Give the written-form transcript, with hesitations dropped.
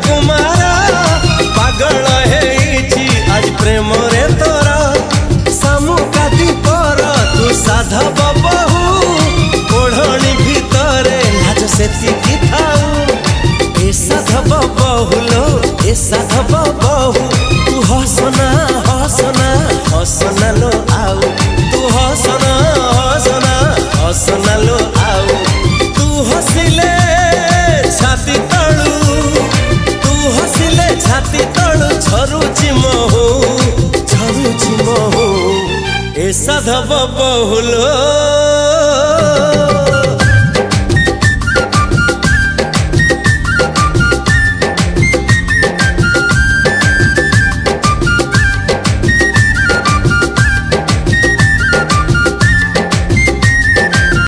कुमार पागल है आज प्रेम रे तोरा सामुकाती पर तू साधव बहु ओढ़णी भितरे लाज सेतिकी थाऊ ए साधव बहुलो ए साधव बहु तू हसना हसना हसना लो आउ तू हसना हसना हसना लो आउ तू हसिले छाती तळू तू हसिले छाती तळू झरुची महू ए साधव बहुलो